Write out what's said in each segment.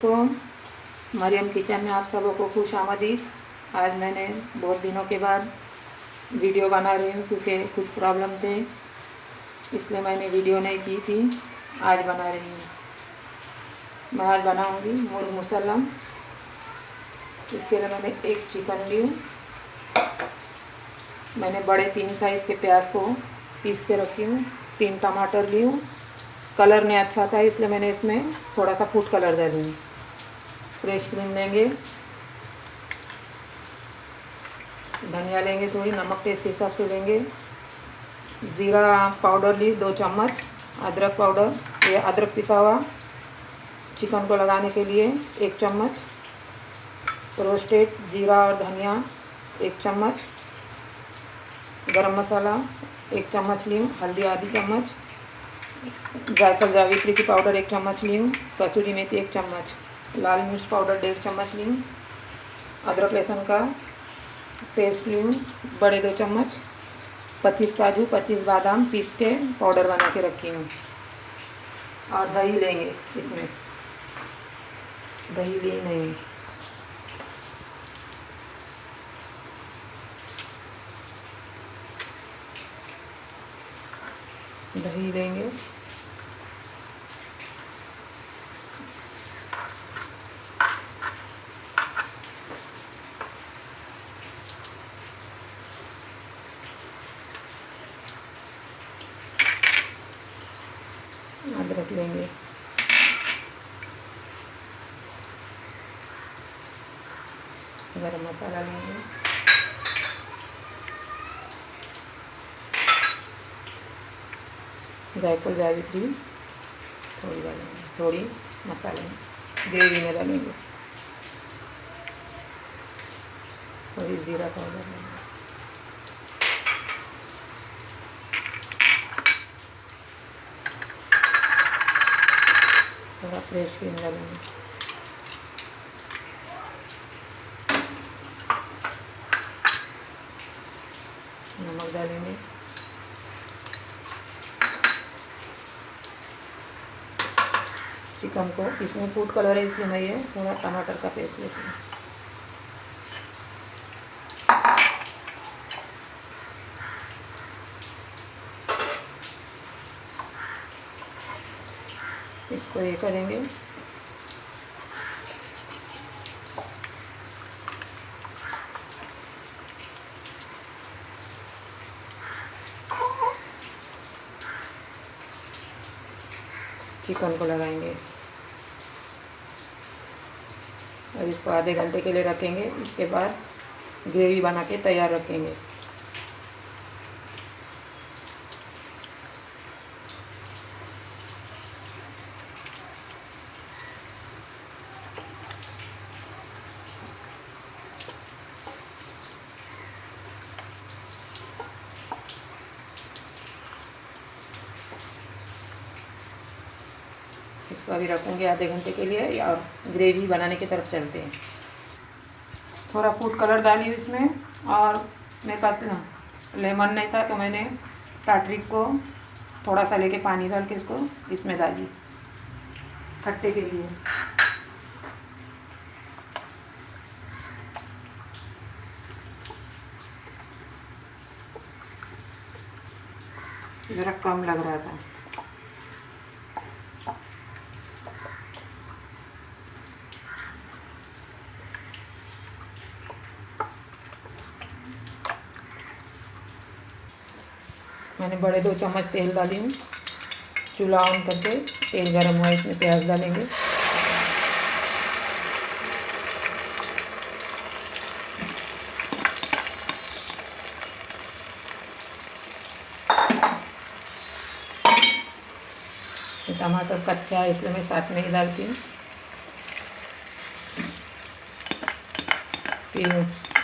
तो मरियम किचन में आप सबों को खुश आमदीद। आज मैंने बहुत दिनों के बाद वीडियो बना रही हूँ क्योंकि कुछ प्रॉब्लम थे, इसलिए मैंने वीडियो नहीं की थी। आज बना रही हूँ। मैं आज बनाऊँगी मुर्ग मुसल्लम। इसके लिए मैंने एक चिकन ली हूँ। मैंने बड़े 3 साइज़ के प्याज को पीस के रखी हूँ। 3 टमाटर ली हूँ। कलर नहीं अच्छा था इसलिए मैंने इसमें थोड़ा सा फूड कलर डाली हूँ। फ्रेश क्रीम लेंगे, धनिया लेंगे, थोड़ी नमक टेस्ट के हिसाब से लेंगे। ज़ीरा पाउडर ली 2 चम्मच। अदरक पाउडर, ये अदरक पिसा हुआ चिकन को लगाने के लिए 1 चम्मच। रोस्टेड जीरा और धनिया 1 चम्मच। गरम मसाला 1 चम्मच ली हूँ। हल्दी आधी चम्मच। जायफल जावित्री की पाउडर 1 चम्मच ली हूँ। कसूरी मेथी 1 चम्मच। लाल मिर्च पाउडर 1.5 चम्मच ली हूँ। अदरक लहसुन का पेस्ट ली हूँ बड़े 2 चम्मच। 25 काजू 25 बादाम पीस के पाउडर बना के रखी हूँ। और दही लेंगे, इसमें दही ली नहीं। दही लेंगे, अदरक लेंगे, गरम मसाला लेंगे, जायफल जावित्री थोड़ी डालेंगे, थोड़ी मसाले ग्रेवी में डालेंगे, थोड़ी ज़ीरा पाउडर लेंगे, थोड़ा फ्रेश क्रीम डालेंगे, नमक डालेंगे, चिकन को इसमें फूड कलर है इसलिए मैं ये थोड़ा टमाटर का पेस्ट लेती हूँ। इसको ये करेंगे, चिकन को लगाएंगे और इसको आधे घंटे के लिए रखेंगे। इसके बाद ग्रेवी बना के तैयार रखेंगे। इसको अभी रखूँगी आधे घंटे के लिए और ग्रेवी बनाने की तरफ चलते हैं। थोड़ा फूड कलर डाली हूँ इसमें, और मेरे पास लेमन नहीं था तो मैंने टाटरिक को थोड़ा सा लेके पानी डाल के इसको इसमें डाली खट्टे के लिए। ज़रा कम लग रहा था। मैंने बड़े 2 चम्मच तेल डाली हूँ। चूल्हा ऑन करके तेल गरम हुआ, इसमें प्याज डालेंगे, टमाटर कच्चा है इसलिए मैं साथ में ही डालती हूँ।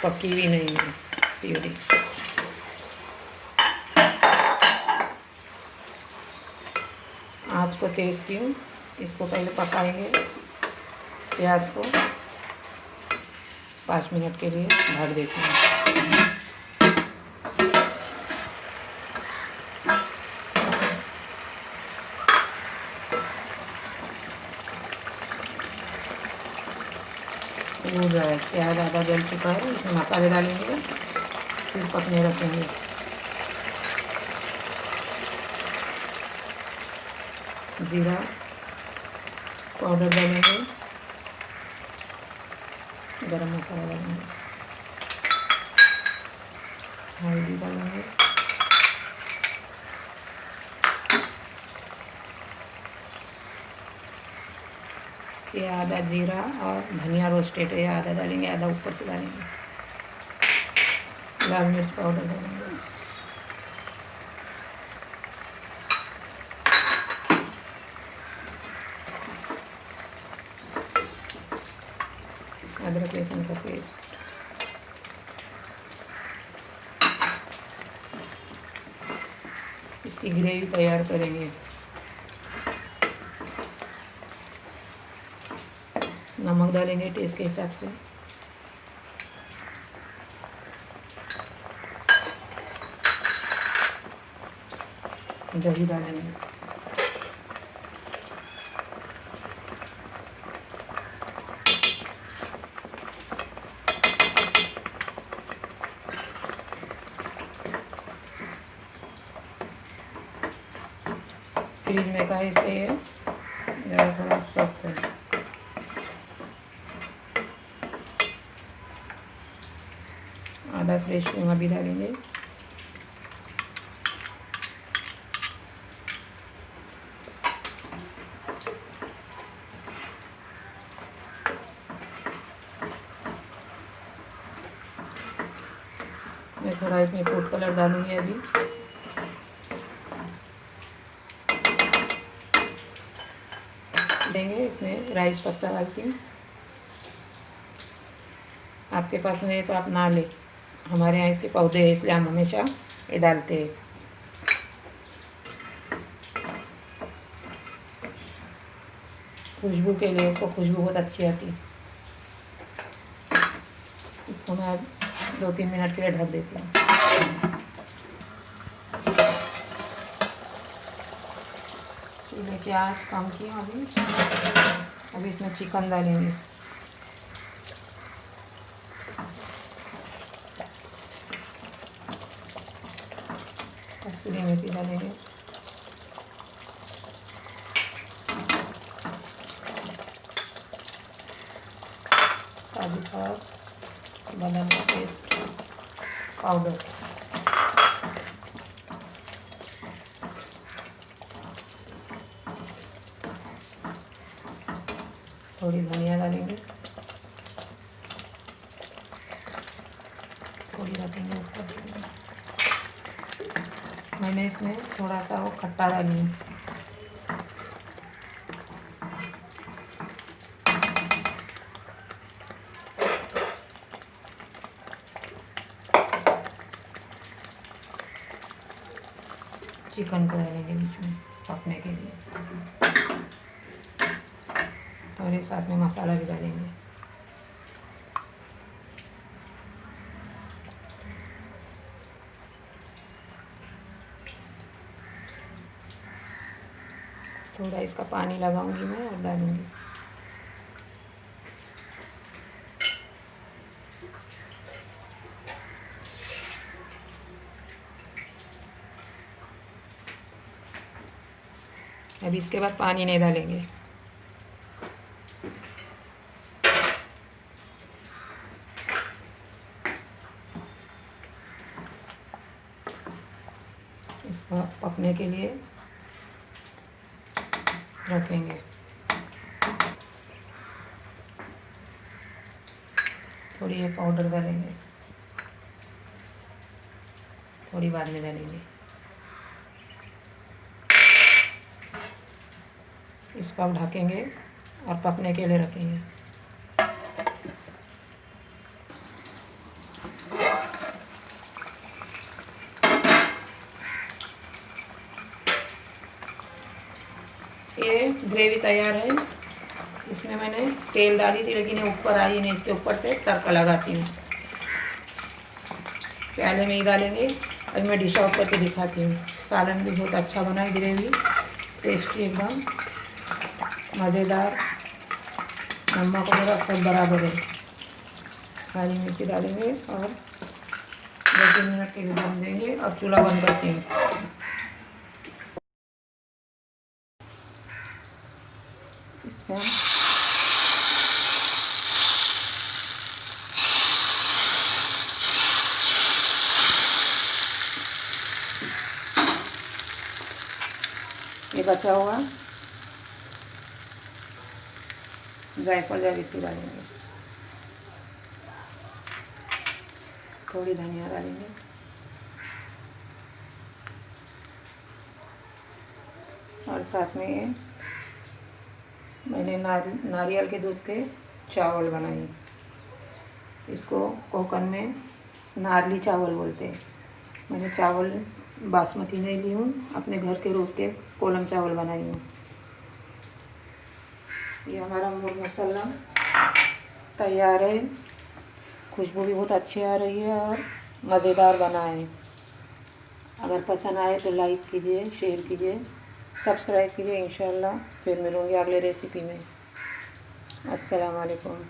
पकी भी नहीं है प्यूरी। आँच को तेज़ की हूँ। इसको पहले पकाएंगे प्याज को 5 मिनट के लिए ढक देती हूँ। भून रहा है, प्याज आधा जल चुका है। इसमें मसाले डालेंगे, फिर पकने रखेंगे। जीरा पाउडर डालेंगे, गरम मसाला डालेंगे, हल्दी डालेंगे, ये आधा जीरा और धनिया रोस्टेड है, आधा डालेंगे, आधा ऊपर से डालेंगे। लाल मिर्च पाउडर डालेंगे, अदरक लहसुन का पेस्ट, इसकी ग्रेवी तैयार करेंगे। नमक डालेंगे टेस्ट के हिसाब से, दही डालेंगे, फ्रिज में का इसलिए ये थोड़ा सॉफ्ट है। आधा फ्रेश क्रीम अभी डालेंगे, मैं थोड़ा इसमें फूड कलर डालूंगी अभी। देंगे इसमें राइस पत्ता डालती हूँ, आपके पास नहीं तो आप ना ले, हमारे यहाँ इसके पौधे हैं इसलिए हम हमेशा ये डालते हैं। खुशबू के लिए, इसको खुशबू बहुत अच्छी आती है। इसको मैं 2-3 मिनट के लिए ढक देती हूँ। चूल्हे की आँच कम की अभी इसमें चिकन डालेंगे, कसूरी मेथी डालेंगे, काजू का बादाम का पेस्ट पाउडर, थोड़ी धनिया डालेंगे, थोड़ी रखेंगे ऊपर। मैंने इसमें थोड़ा सा वो खट्टा डाली है, चिकन को डालेंगे बीच में पकने के लिए, और ये साथ में मसाला भी डालेंगे। थोड़ा इसका पानी लगाऊंगी मैं और डालूंगी। अभी इसके बाद पानी नहीं डालेंगे। इसको पकने के लिए रखेंगे। थोड़ी ये पाउडर डालेंगे, थोड़ी बाद में डालेंगे। इसको अब ढकेंगे और पकने के लिए रखेंगे। ये ग्रेवी तैयार है। इसमें मैंने तेल डाली थी लेकिन ये ऊपर आई नहीं, इसके ऊपर से तड़का लगाती हूँ। प्याले में ही डालेंगे। अभी मैं डिश आउट करके दिखाती हूँ। सालन भी बहुत अच्छा बना है, ग्रेवी टेस्टी एकदम मज़ेदार, नमक वगैरह सब बराबर है। हरी मिर्ची डालेंगे और 2-3 मिनट के लिए भून देंगे और चूल्हा बंद करते हैं। इसमें ये बचा हुआ जायफल जावित्री डालेंगे, थोड़ी धनिया डालेंगे और साथ में ये मैंने नारियल के दूध के चावल बनाए। इसको कोंकण में नारली चावल बोलते हैं। मैंने चावल बासमती नहीं ली हूँ, अपने घर के रोज़ के कोलम चावल बनाई हूँ। ये हमारा मुर्ग मसाला तैयार है। खुशबू भी बहुत अच्छी आ रही है और मज़ेदार बना है। अगर पसंद आए तो लाइक कीजिए, शेयर कीजिए, सब्सक्राइब कीजिए। इंशाल्लाह फिर मिलूँगी अगले रेसिपी में। अस्सलाम वालेकुम।